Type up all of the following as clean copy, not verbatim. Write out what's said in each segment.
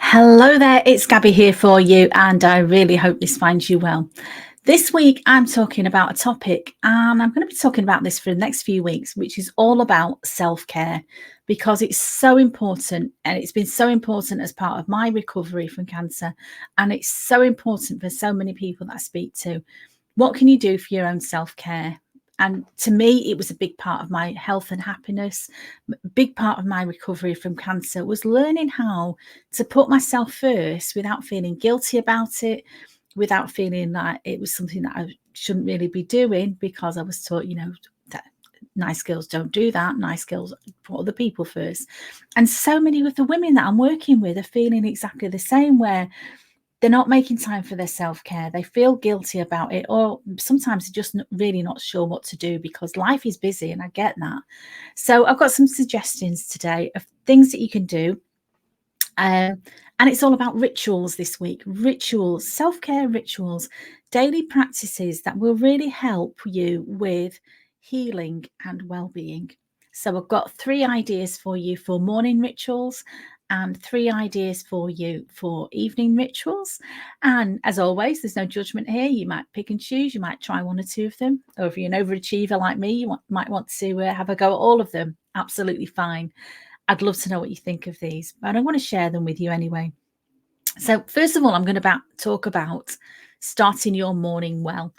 Hello there, it's Gabby here for you, and I really hope this finds you well. This week, I'm talking about a topic, and I'm going to be talking about this for the next few weeks, which is all about self-care, because it's so important, and it's been so important as part of my recovery from cancer, and it's so important for so many people that I speak to. What can you do for your own self-care? And to me, it was a big part of my health and happiness. A big part of my recovery from cancer was learning how to put myself first without feeling guilty about it, without feeling like it was something that I shouldn't really be doing, because I was taught, that nice girls don't do that. Nice girls put other people first. And so many of the women that I'm working with are feeling exactly the same, where they're not making time for their self-care. They feel guilty about it, or sometimes they're just really not sure what to do because life is busy, and I get that. So I've got some suggestions today of things that you can do. And it's all about rituals this week. Rituals, self-care rituals, daily practices that will really help you with healing and well-being. So I've got 3 ideas for you for morning rituals and 3 ideas for you for evening rituals. And as always, there's no judgment here. You might pick and choose. You might try 1 or 2 of them. Or if you're an overachiever like me, you might want to have a go at all of them. Absolutely fine. I'd love to know what you think of these, but I want to share them with you anyway. So first of all, I'm going to talk about starting your morning well.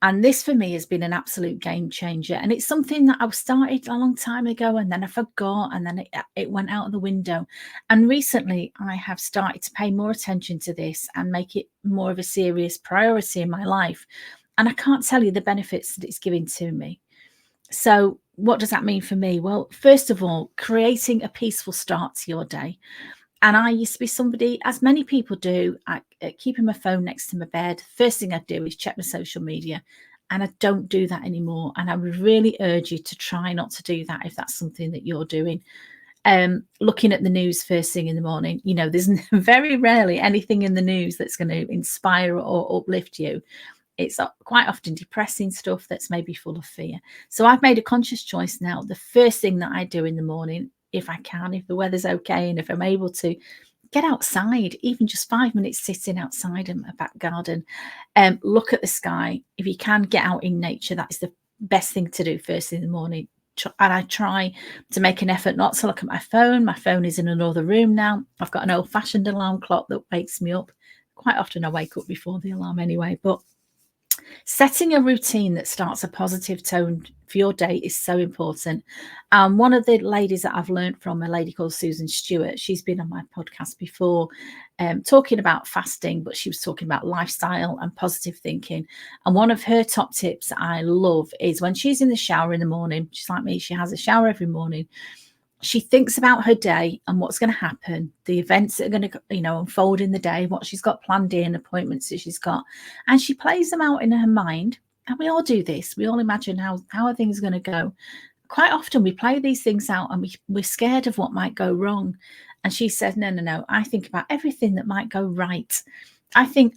And this for me has been an absolute game changer. And it's something that I started a long time ago, and then I forgot, and then it went out of the window. And recently I have started to pay more attention to this and make it more of a serious priority in my life. And I can't tell you the benefits that it's giving to me. So what does that mean for me? Well, first of all, creating a peaceful start to your day. And I used to be somebody, as many people do, keeping my phone next to my bed. First thing I do is check my social media. And I don't do that anymore. And I would really urge you to try not to do that if that's something that you're doing. Looking at the news first thing in the morning, there's very rarely anything in the news that's going to inspire or uplift you. It's quite often depressing stuff that's maybe full of fear. So I've made a conscious choice now. The first thing that I do in the morning, if I can, if the weather's okay, and if I'm able to, get outside, even just 5 minutes sitting outside in my back garden, look at the sky. If you can, get out in nature. That is the best thing to do first thing in the morning. And I try to make an effort not to look at my phone. My phone is in another room now. I've got an old-fashioned alarm clock that wakes me up. Quite often I wake up before the alarm anyway, but setting a routine that starts a positive tone for your day is so important. One of the ladies that I've learned from, a lady called Susan Stewart, she's been on my podcast before, talking about fasting, but she was talking about lifestyle and positive thinking. And one of her top tips that I love is when she's in the shower in the morning, she's like me, she has a shower every morning. She thinks about her day and what's going to happen, the events that are going to, unfold in the day, what she's got planned in, appointments that she's got, and she plays them out in her mind. And we all do this. We all imagine how are things going to go. Quite often we play these things out and we're scared of what might go wrong. And she said, no. I think about everything that might go right. I think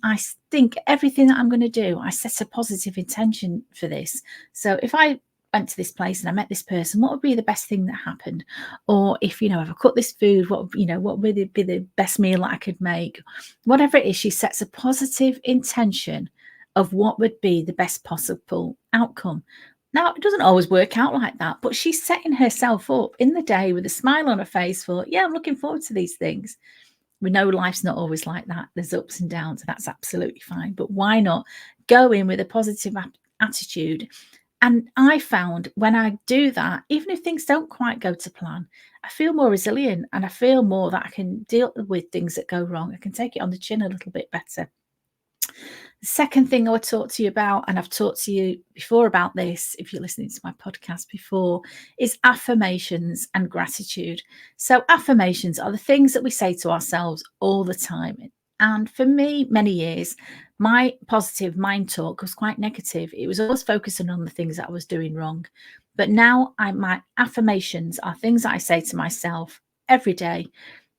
everything that I'm going to do, I set a positive intention for this. So if I went to this place and I met this person, what would be the best thing that happened? Or if I cook this food, what would be the best meal that I could make? Whatever it is, she sets a positive intention of what would be the best possible outcome. Now, it doesn't always work out like that, but she's setting herself up in the day with a smile on her face for, I'm looking forward to these things. We know life's not always like that. There's ups and downs, and that's absolutely fine. But why not go in with a positive attitude? And I found when I do that, even if things don't quite go to plan, I feel more resilient, and I feel more that I can deal with things that go wrong. I can take it on the chin a little bit better. The second thing I would talk to you about, and I've talked to you before about this, if you're listening to my podcast before, is affirmations and gratitude. So affirmations are the things that we say to ourselves all the time. And for me, many years, my positive mind talk was quite negative. It was always focusing on the things that I was doing wrong. But now my affirmations are things that I say to myself every day.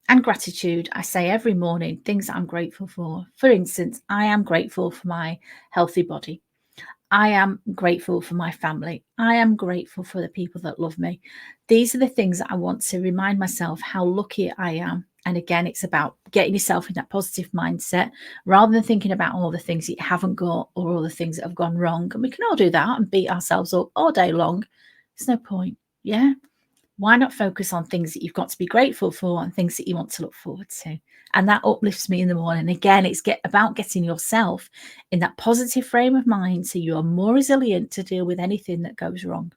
And gratitude, I say every morning, things that I'm grateful for. For instance, I am grateful for my healthy body. I am grateful for my family. I am grateful for the people that love me. These are the things that I want to remind myself how lucky I am And again, it's about getting yourself in that positive mindset rather than thinking about all the things that you haven't got or all the things that have gone wrong. And we can all do that and beat ourselves up all day long. There's no point. Yeah. Why not focus on things that you've got to be grateful for and things that you want to look forward to? And that uplifts me in the morning. Again, it's about getting yourself in that positive frame of mind so you are more resilient to deal with anything that goes wrong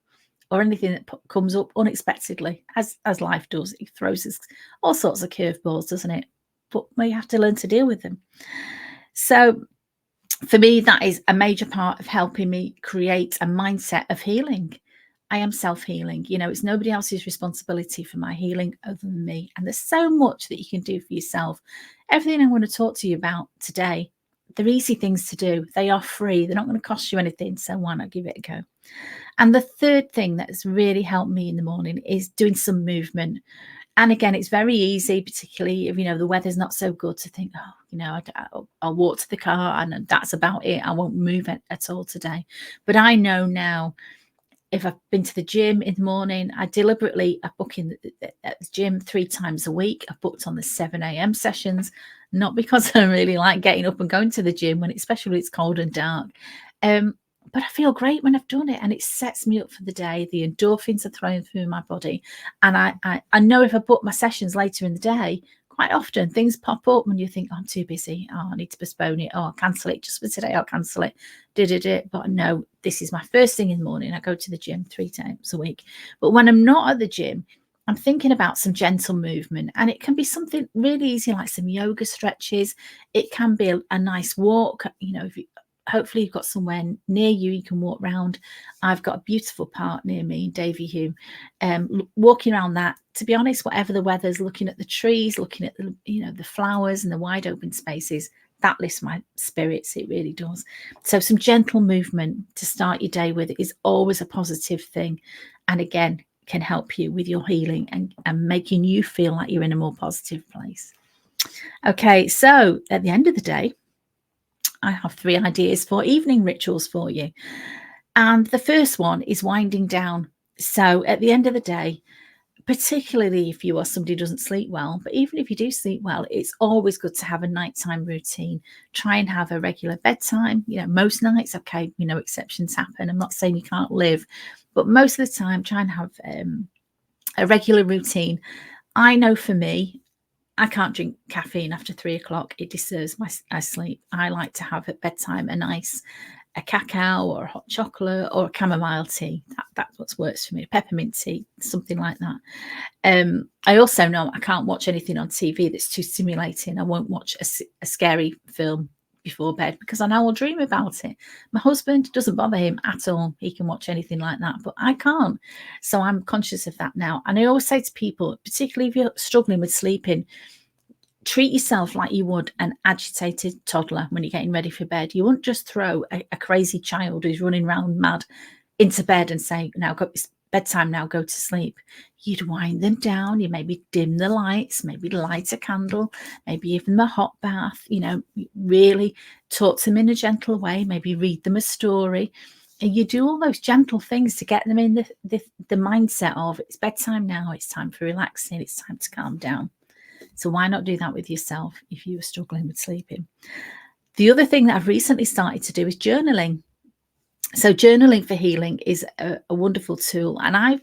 or anything that comes up unexpectedly, as life does. It throws us all sorts of curveballs, doesn't it? But we have to learn to deal with them. So for me, that is a major part of helping me create a mindset of healing. I am self-healing. It's nobody else's responsibility for my healing other than me. And there's so much that you can do for yourself. Everything I want to talk to you about today, they're easy things to do. They are free. They're not going to cost you anything. So why not give it a go? And the third thing that's really helped me in the morning is doing some movement. And again, it's very easy, particularly if, the weather's not so good, to think, I'll walk to the car and that's about it. I won't move at all today. But I know now, if I've been to the gym in the morning, I book in at the gym 3 times a week. I've booked on the 7 a.m. sessions, not because I really like getting up and going to the gym, especially when it's cold and dark. But I feel great when I've done it, and it sets me up for the day. The endorphins are flowing through my body. And I know if I book my sessions later in the day, quite often things pop up when you think, I'm too busy. I need to postpone it. I'll cancel it just for today. I'll cancel it. But no, this is my first thing in the morning. I go to the gym 3 times a week. But when I'm not at the gym, I'm thinking about some gentle movement, and it can be something really easy, like some yoga stretches. It can be a nice walk. Hopefully you've got somewhere near you can walk around. I've got a beautiful park near me in Davyhulme. Walking around that, to be honest, whatever the weather's, looking at the trees, looking at the flowers and the wide open spaces, that lifts my spirits. It really does. So some gentle movement to start your day with is always a positive thing, and again can help you with your healing and making you feel like you're in a more positive place. Okay, so at the end of the day, I have 3 ideas for evening rituals for you. And the first one is winding down. So at the end of the day, particularly if you are somebody who doesn't sleep well, but even if you do sleep well, it's always good to have a nighttime routine. Try and have a regular bedtime. Most nights, okay, exceptions happen. I'm not saying you can't live, but most of the time, try and have a regular routine. I know for me, I can't drink caffeine after 3 o'clock. It disturbs my sleep. I like to have at bedtime a cacao or a hot chocolate or a chamomile tea. That's what works for me. Peppermint tea, something like that. I also know I can't watch anything on TV that's too stimulating. I won't watch a scary film before bed because I know I'll dream about it. My husband, doesn't bother him at all. He can watch anything like that, but I can't. So I'm conscious of that now. And I always say to people, particularly if you're struggling with sleeping, treat yourself like you would an agitated toddler when you're getting ready for bed. You wouldn't just throw a crazy child who's running around mad into bed and say, now it's bedtime, now go to sleep. You'd wind them down. You maybe dim the lights, maybe light a candle, maybe even a hot bath, really talk to them in a gentle way, maybe read them a story. And you do all those gentle things to get them in the mindset of it's bedtime now, it's time for relaxing, it's time to calm down. So why not do that with yourself if you are struggling with sleeping? The other thing that I've recently started to do is journaling. So journaling for healing is a wonderful tool. And I've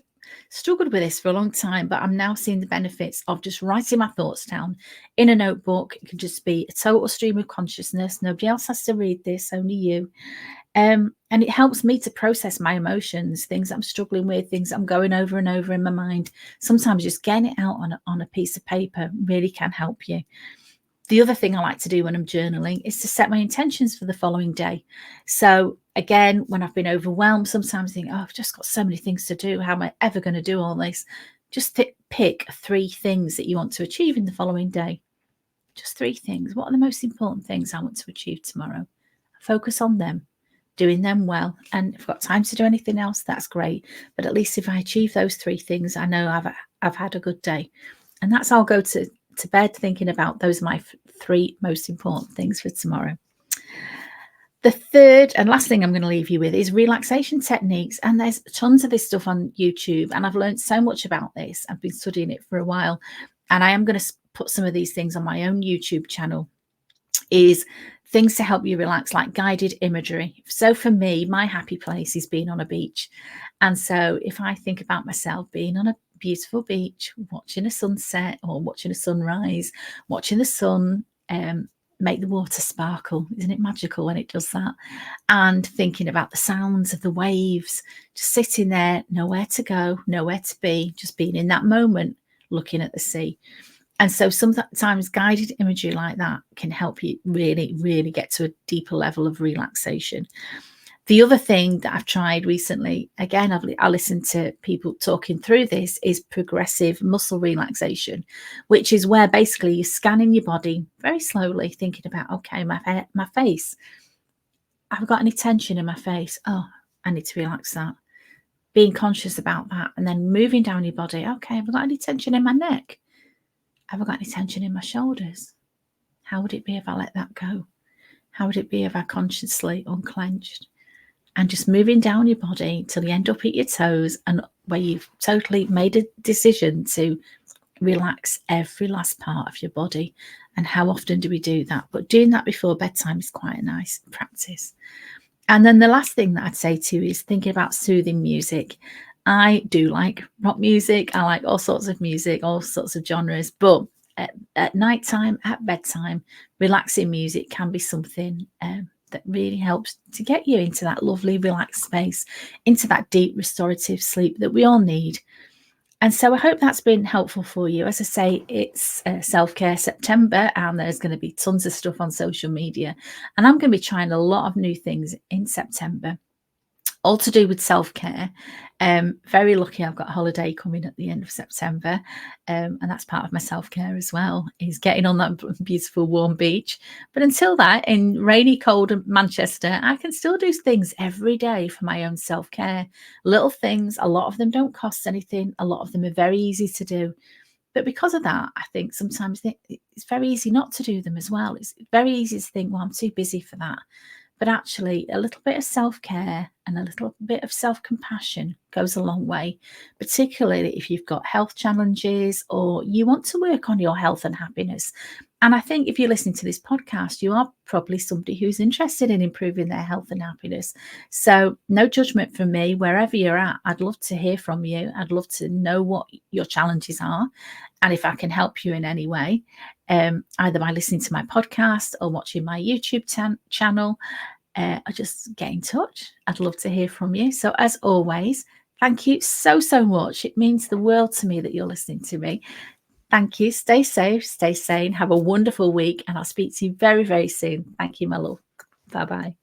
struggled with this for a long time, but I'm now seeing the benefits of just writing my thoughts down in a notebook. It can just be a total stream of consciousness. Nobody else has to read this, only you. And it helps me to process my emotions, things I'm struggling with, things I'm going over and over in my mind. Sometimes just getting it out on a piece of paper really can help you. The other thing I like to do when I'm journaling is to set my intentions for the following day. So again, when I've been overwhelmed, sometimes I think, I've just got so many things to do. How am I ever going to do all this? Just pick 3 things that you want to achieve in the following day. Just 3 things. What are the most important things I want to achieve tomorrow? Focus on them, doing them well. And if I've got time to do anything else, that's great. But at least if I achieve those 3 things, I know I've had a good day. And that's how I'll go to bed thinking about those are my 3 most important things for tomorrow. The third and last thing I'm going to leave you with is relaxation techniques. And there's tons of this stuff on YouTube. And I've learned so much about this. I've been studying it for a while. And I am going to put some of these things on my own YouTube channel, is things to help you relax, like guided imagery. So for me, my happy place is being on a beach. And so if I think about myself being on a beautiful beach, watching a sunset or watching a sunrise, watching the sun make the water sparkle, isn't it magical when it does that? And thinking about the sounds of the waves, just sitting there, nowhere to go, nowhere to be, just being in that moment, looking at the sea. And so sometimes guided imagery like that can help you really, really get to a deeper level of relaxation. The other thing that I've tried recently, again, I listened to people talking through this, is progressive muscle relaxation, which is where basically you're scanning your body very slowly, thinking about, okay, my face, have I got any tension in my face? Oh, I need to relax that. Being conscious about that, and then moving down your body. Okay, have I got any tension in my neck? Have I got any tension in my shoulders? How would it be if I let that go? How would it be if I consciously unclenched? And just moving down your body till you end up at your toes, and where you've totally made a decision to relax every last part of your body. And how often do we do that? But doing that before bedtime is quite a nice practice. And then the last thing that I'd say too is thinking about soothing music. I do like rock music. I like all sorts of music, all sorts of genres. But at nighttime, at bedtime, relaxing music can be something that really helps to get you into that lovely, relaxed space, into that deep, restorative sleep that we all need. And so I hope that's been helpful for you. As I say, it's Self-Care September, and there's going to be tons of stuff on social media. And I'm going to be trying a lot of new things in September, all to do with self-care. Very lucky I've got a holiday coming at the end of September, and that's part of my self-care as well, is getting on that beautiful warm beach. But until that, in rainy, cold Manchester, I can still do things every day for my own self-care. Little things, a lot of them don't cost anything, a lot of them are very easy to do. But because of that, I think sometimes it's very easy not to do them as well. It's very easy to think, well, I'm too busy for that. But actually, a little bit of self-care and a little bit of self-compassion goes a long way, particularly if you've got health challenges or you want to work on your health and happiness. And I think if you're listening to this podcast, you are probably somebody who's interested in improving their health and happiness. So no judgment from me, wherever you're at. I'd love to hear from you. I'd love to know what your challenges are and if I can help you in any way, either by listening to my podcast or watching my YouTube channel. Or just get in touch. I'd love to hear from you. So as always, thank you so much. It means the world to me that you're listening to me. Thank you. Stay safe, stay sane. Have a wonderful week, and I'll speak to you very, very soon. Thank you, my love. Bye-bye.